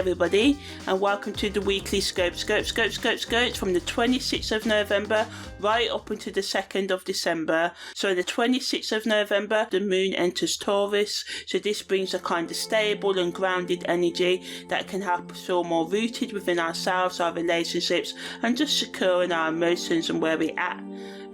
everybody, and welcome to the weekly scopes from the 26th of November right up until the 2nd of December. So the 26th of November, the moon enters Taurus, so this brings a kind of stable and grounded energy that can help us feel more rooted within ourselves, our relationships, and just secure in our emotions and where we're at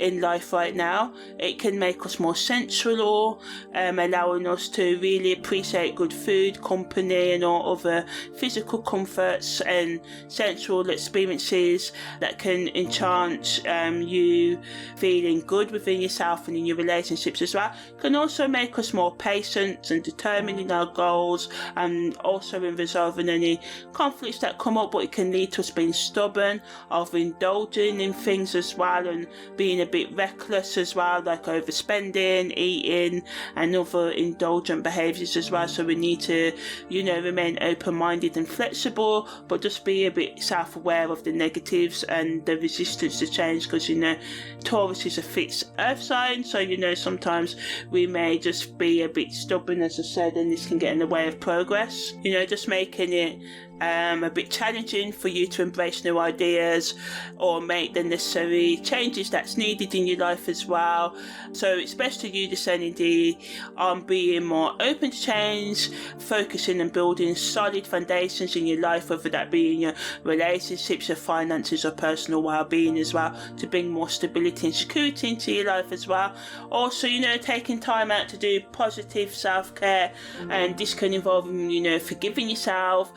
in life right now. It can make us more sensual, allowing us to really appreciate good food, company, and all other physical comforts and sensual experiences that can enchant you feeling good within yourself and in your relationships as well. It can also make us more patient and determined in our goals, and also in resolving any conflicts that come up, but it can lead to us being stubborn, of indulging in things as well, and being a bit reckless as well, like overspending, eating, and other indulgent behaviours as well. So we need to, remain open-minded and flexible, but just be a bit self-aware of the negatives and the resistance to change, because Taurus is a fixed earth sign, so sometimes we may just be a bit stubborn, as I said, and this can get in the way of progress. Just making it a bit challenging for you to embrace new ideas or make the necessary changes that's needed in your life as well. So it's best to use this energy on being more open to change, focusing and building solid foundations in your life, whether that be in your relationships, your finances, or personal well-being as well, to bring more stability and security into your life as well. Also, taking time out to do positive self-care, and this can involve forgiving yourself,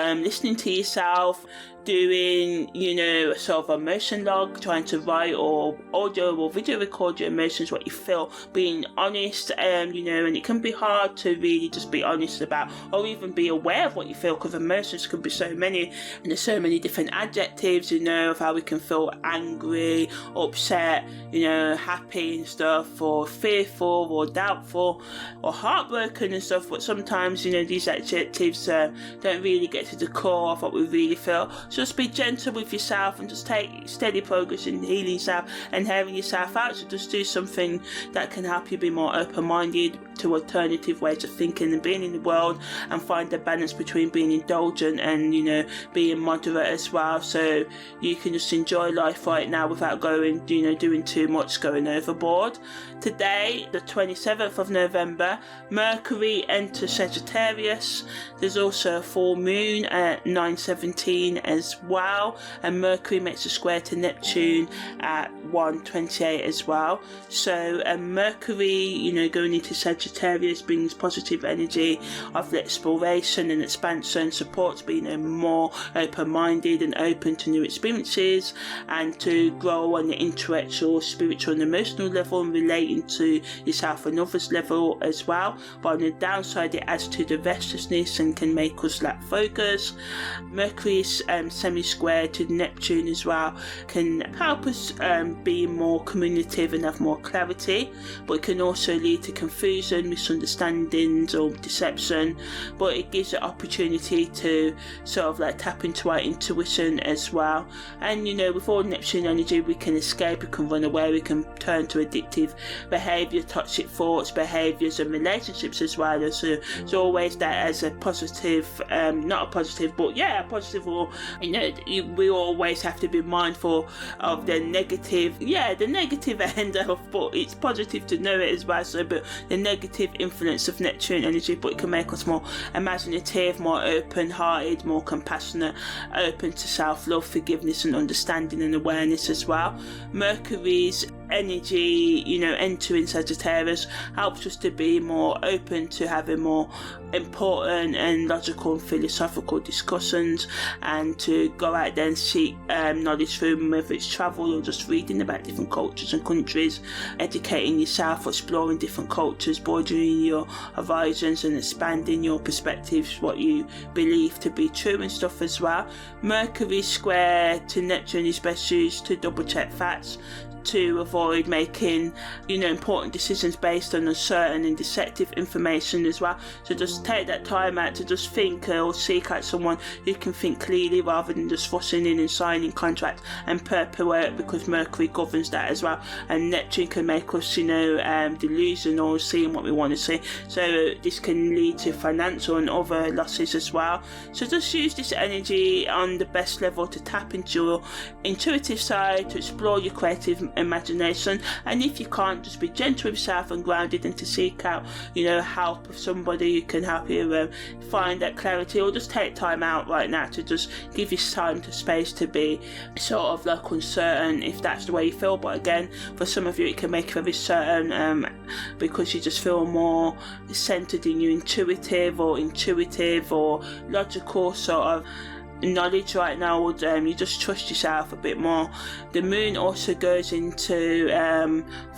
listening to yourself, doing a sort of emotion log, trying to write or audio or video record your emotions, what you feel, being honest, and it can be hard to really just be honest about, or even be aware of what you feel, because emotions can be so many, and there's so many different adjectives of how we can feel angry, upset, happy and stuff, or fearful or doubtful or heartbroken and stuff. But sometimes these adjectives don't really get to the core of what we really feel. So just be gentle with yourself and just take steady progress in healing yourself and hearing yourself out. So just do something that can help you be more open-minded to alternative ways of thinking and being in the world, and find a balance between being indulgent and being moderate as well, so you can just enjoy life right now without doing too much, going overboard. Today, the 27th of November, Mercury enters Sagittarius. There's also a full moon at 9:17 as well, and Mercury makes a square to Neptune at 1:28 as well. So Mercury, going into Sagittarius, brings positive energy of exploration and expansion, supports being more open-minded and open to new experiences, and to grow on the intellectual, spiritual and emotional level, and relating to yourself and others level as well. But on the downside, it adds to the restlessness and can make us lack focus. Mercury's semi-square to Neptune as well can help us be more communicative and have more clarity, but it can also lead to confusion, misunderstandings or deception. But it gives an opportunity to sort of tap into our intuition as well. And with all Neptune energy, we can escape, we can run away, we can turn to addictive behaviour, toxic thoughts, behaviours and relationships as well. So it's always that as a positive, not a positive, but a positive, or we always have to be mindful of the negative end of, but it's positive to know it as well. So but the negative influence of Neptune energy, but it can make us more imaginative, more open-hearted, more compassionate, open to self-love, forgiveness and understanding and awareness as well. Mercury's energy, entering Sagittarius, helps us to be more open to having more important and logical and philosophical discussions, and to go out there and seek knowledge through, whether it's travel or just reading about different cultures and countries, educating yourself, exploring different cultures, broadening your horizons and expanding your perspectives, what you believe to be true and stuff as well. Mercury square to Neptune is best used to double check facts, to avoid making, important decisions based on uncertain and deceptive information as well. So just take that time out to just think or seek out someone who can think clearly rather than just rushing in and signing contracts and perpetuate, because Mercury governs that as well, and Neptune can make us, delusional, seeing what we want to see. So this can lead to financial and other losses as well. So just use this energy on the best level to tap into your intuitive side, to explore your creative imagination, and if you can't, just be gentle with yourself and grounded, and to seek out, help of somebody who can help you find that clarity, or just take time out right now to just give you time to space to be sort of like uncertain, if that's the way you feel. But again, for some of you it can make you very certain, because you just feel more centered in your intuitive or logical sort of knowledge right now, or you just trust yourself a bit more. The moon also goes into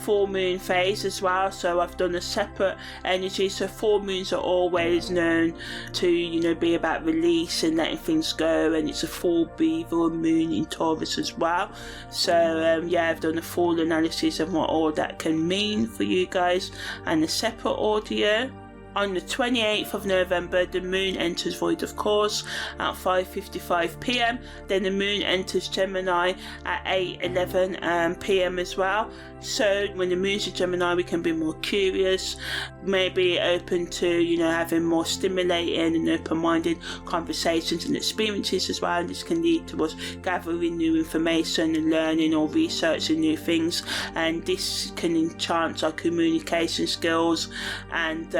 full moon phase as well, so I've done a separate energy. So full moons are always known to be about release and letting things go, and it's a full Beaver moon in Taurus as well. So I've done a full analysis of what all that can mean for you guys, and a separate audio. On the 28th of November, the moon enters void of course at 5:55 p.m. Then the moon enters Gemini at 8:11 p.m. as well. So when the moon's in Gemini, we can be more curious, maybe open to, having more stimulating and open-minded conversations and experiences as well. And this can lead to us gathering new information and learning or researching new things. And this can enhance our communication skills, and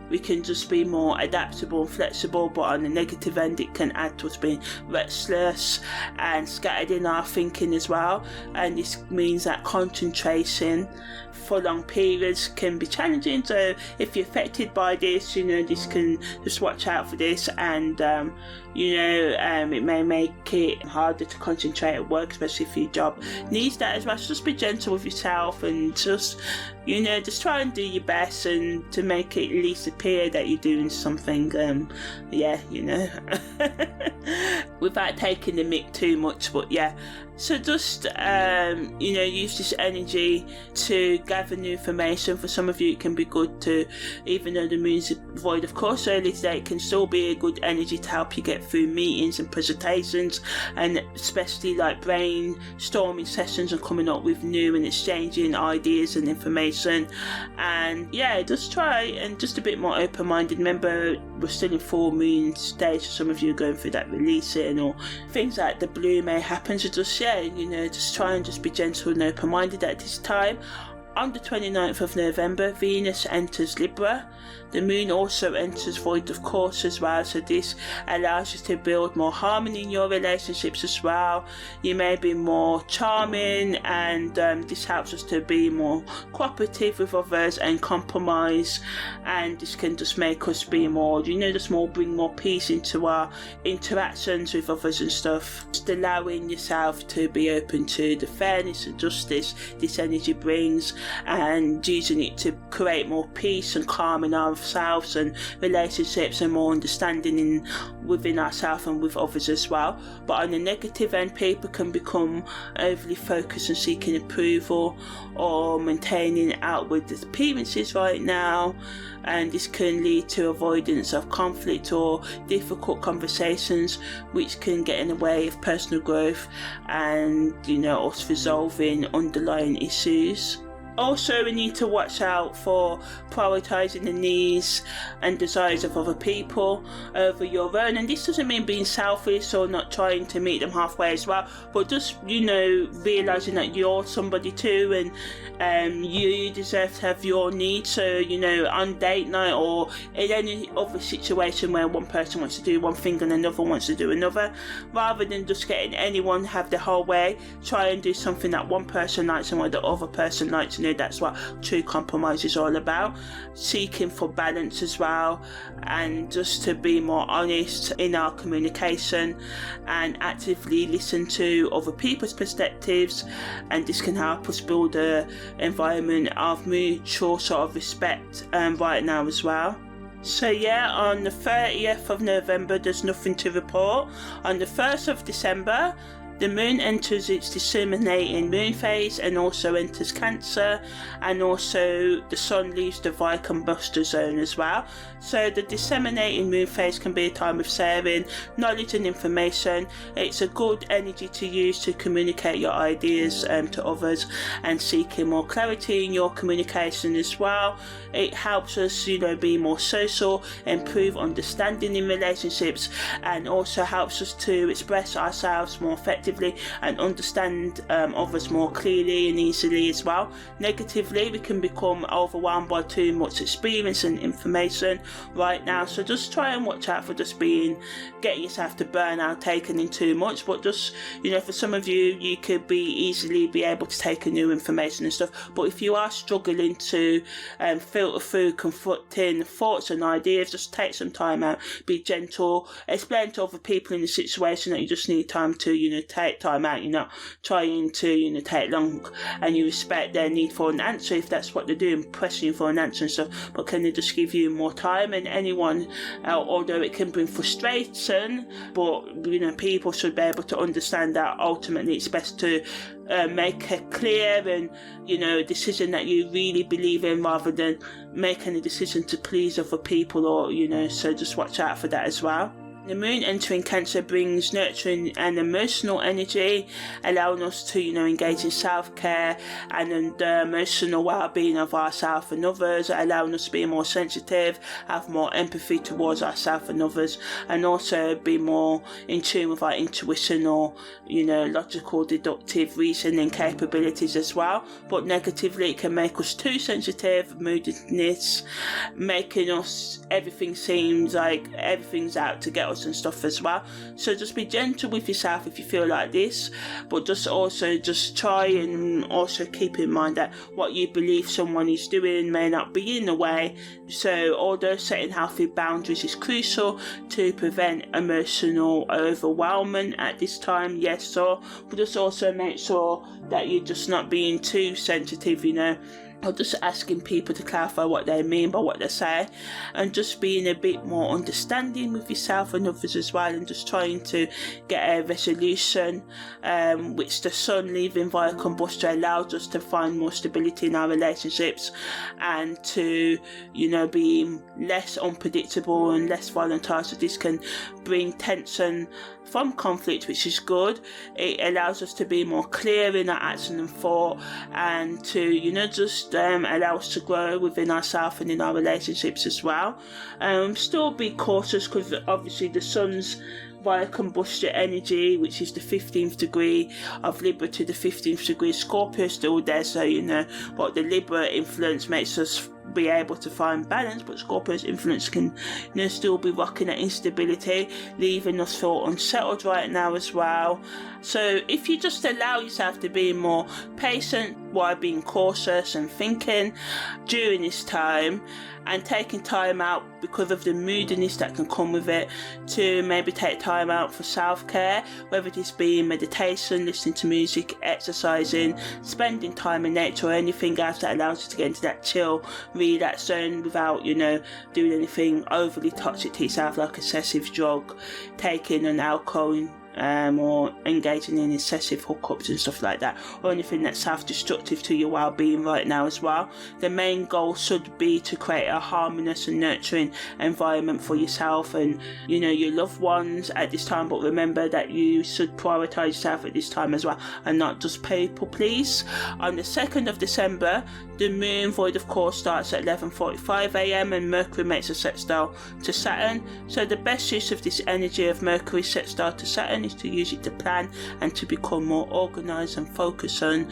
we can just be more adaptable and flexible. But on the negative end, it can add to us being restless and scattered in our thinking as well. And this means that concentration for long periods can be challenging. So if you're affected by this, this can just watch out for this, and it may make it harder to concentrate at work, especially if your job needs that as well. So just be gentle with yourself, and just just try and do your best, and to make it at least appear that you're doing something without taking the mick too much. But so just use this energy to gather new information. For some of you it can be good to, even though the moon's void of course early today, it can still be a good energy to help you get through meetings and presentations, and especially like brainstorming sessions and coming up with new and exchanging ideas and information. And just try and just a bit more open-minded. Remember, we're still in full moon stage, so some of you are going through that releasing, or things like the blue may happen. So just just try and just be gentle and open-minded at this time. On the 29th of November, Venus enters Libra. The moon also enters void of course as well, so this allows you to build more harmony in your relationships as well. You may be more charming, and this helps us to be more cooperative with others and compromise, and this can just make us be more, bring more peace into our interactions with others and stuff. Just allowing yourself to be open to the fairness and justice this energy brings, and using it to create more peace and calm in ourselves and relationships, and more understanding within ourselves and with others as well. But on the negative end, people can become overly focused on seeking approval or maintaining outward appearances right now, and this can lead to avoidance of conflict or difficult conversations, which can get in the way of personal growth and us resolving underlying issues. Also, we need to watch out for prioritising the needs and desires of other people over your own. And this doesn't mean being selfish or not trying to meet them halfway as well, but just, realising that you're somebody too, and you deserve to have your needs. So, on date night or in any other situation where one person wants to do one thing and another wants to do another, rather than just getting anyone to have the whole way, try and do something that one person likes and what the other person likes. That's what true compromise is all about. Seeking for balance as well, and just to be more honest in our communication and actively listen to other people's perspectives, and this can help us build an environment of mutual sort of respect right now as well. So on the 30th of November there's nothing to report. On the 1st of December The moon enters its disseminating moon phase and also enters Cancer, and also the sun leaves the via combustor zone as well. So the disseminating moon phase can be a time of sharing knowledge and information. It's a good energy to use to communicate your ideas to others and seeking more clarity in your communication as well. It helps us, be more social, improve understanding in relationships, and also helps us to express ourselves more effectively and understand others more clearly and easily as well. Negatively, we can become overwhelmed by too much experience and information right now, so just try and watch out for just getting yourself to burn out, taking in too much. But just, for some of you could easily be able to take in new information and stuff, but if you are struggling to filter through conflicting thoughts and ideas, just take some time out, be gentle, explain to other people in the situation that you just need time to take time out. You're not trying to take long, and you respect their need for an answer if that's what they're doing, pressing you for an answer and stuff, but can they just give you more time? And anyone, although it can bring frustration, but people should be able to understand that ultimately it's best to make a clear and decision that you really believe in, rather than making a decision to please other people, or so just watch out for that as well. The moon entering Cancer brings nurturing and emotional energy, allowing us to, engage in self-care and the emotional well-being of ourselves and others, allowing us to be more sensitive, have more empathy towards ourselves and others, and also be more in tune with our intuition or, logical, deductive reasoning capabilities as well. But negatively, it can make us too sensitive, moodiness, making us, everything seems like everything's out to get us and stuff as well. So just be gentle with yourself if you feel like this, but just try and also keep in mind that what you believe someone is doing may not be in the way. So although setting healthy boundaries is crucial to prevent emotional overwhelmment at this time, yes, so but just also make sure that you're just not being too sensitive, or just asking people to clarify what they mean by what they say, and just being a bit more understanding with yourself and others as well, and just trying to get a resolution, which the sun leaving via combustor allows us to find more stability in our relationships, and to be less unpredictable and less volatile. So this can bring tension from conflict, which is good. It allows us to be more clear in our action and thought, and to just allow us to grow within ourselves and in our relationships as well. Still be cautious, because obviously the sun's via combustion energy, which is the 15th degree of Libra to the 15th degree Scorpio, is still there, so but the Libra influence makes us be able to find balance, but Scorpio's influence can still be rocking at instability, leaving us feel unsettled right now as well. So if you just allow yourself to be more patient while being cautious and thinking during this time, and taking time out because of the moodiness that can come with it, to maybe take time out for self-care, whether this be meditation, listening to music, exercising, spending time in nature, or anything else that allows you to get into that chill, relax zone without doing anything overly toxic to yourself, like excessive drug taking and alcohol, or engaging in excessive hookups and stuff like that, or anything that's self-destructive to your well-being right now as well. The main goal should be to create a harmonious and nurturing environment for yourself and your loved ones at this time, but remember that you should prioritise yourself at this time as well, and not just people please. On the 2nd of December, the moon void of course starts at 11:45 a.m. and Mercury makes a sextile to Saturn. So the best use of this energy of Mercury sextile to Saturn is to use it to plan and to become more organised and focus on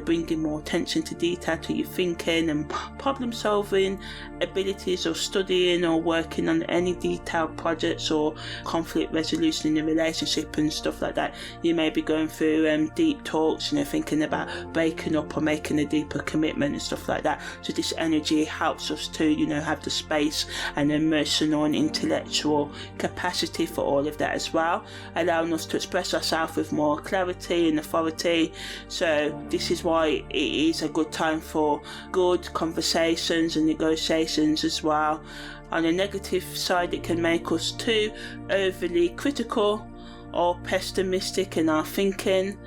bringing more attention to detail to your thinking and problem solving abilities, or studying or working on any detailed projects or conflict resolution in the relationship and stuff like that. You may be going through deep talks, thinking about breaking up or making a deeper commitment and stuff like that. So this energy helps us to have the space and emotional and intellectual capacity for all of that as well, allowing us to express ourselves with more clarity and authority. So this is why it is a good time for good conversations and negotiations as well. On the negative side, it can make us too overly critical or pessimistic in our thinking.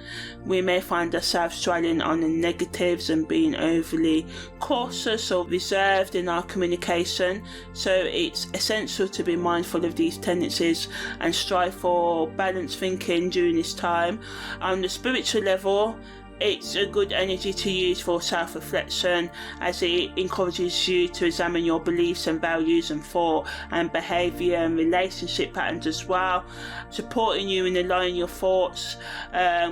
We may find ourselves dwelling on the negatives and being overly cautious or reserved in our communication. So it's essential to be mindful of these tendencies and strive for balanced thinking during this time. On the spiritual level, it's a good energy to use for self-reflection, as it encourages you to examine your beliefs and values and thought and behaviour and relationship patterns as well, supporting you in aligning your thoughts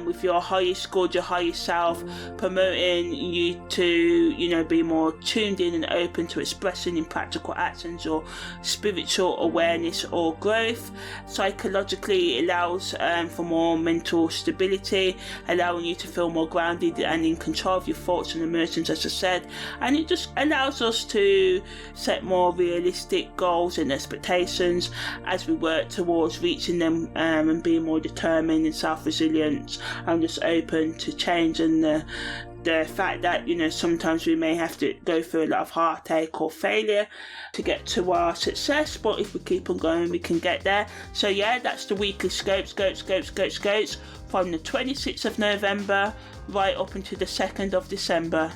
with your highest good, your highest self, promoting you to, be more tuned in and open to expressing in practical actions or spiritual awareness or growth. Psychologically, it allows for more mental stability, allowing you to feel more grounded and in control of your thoughts and emotions, as I said, and it just allows us to set more realistic goals and expectations as we work towards reaching them, and being more determined and self-resilient and just open to change, and the fact that sometimes we may have to go through a lot of heartache or failure to get to our success, but if we keep on going we can get there. So yeah, that's the weekly scopes from the 26th of November right up until the 2nd of December.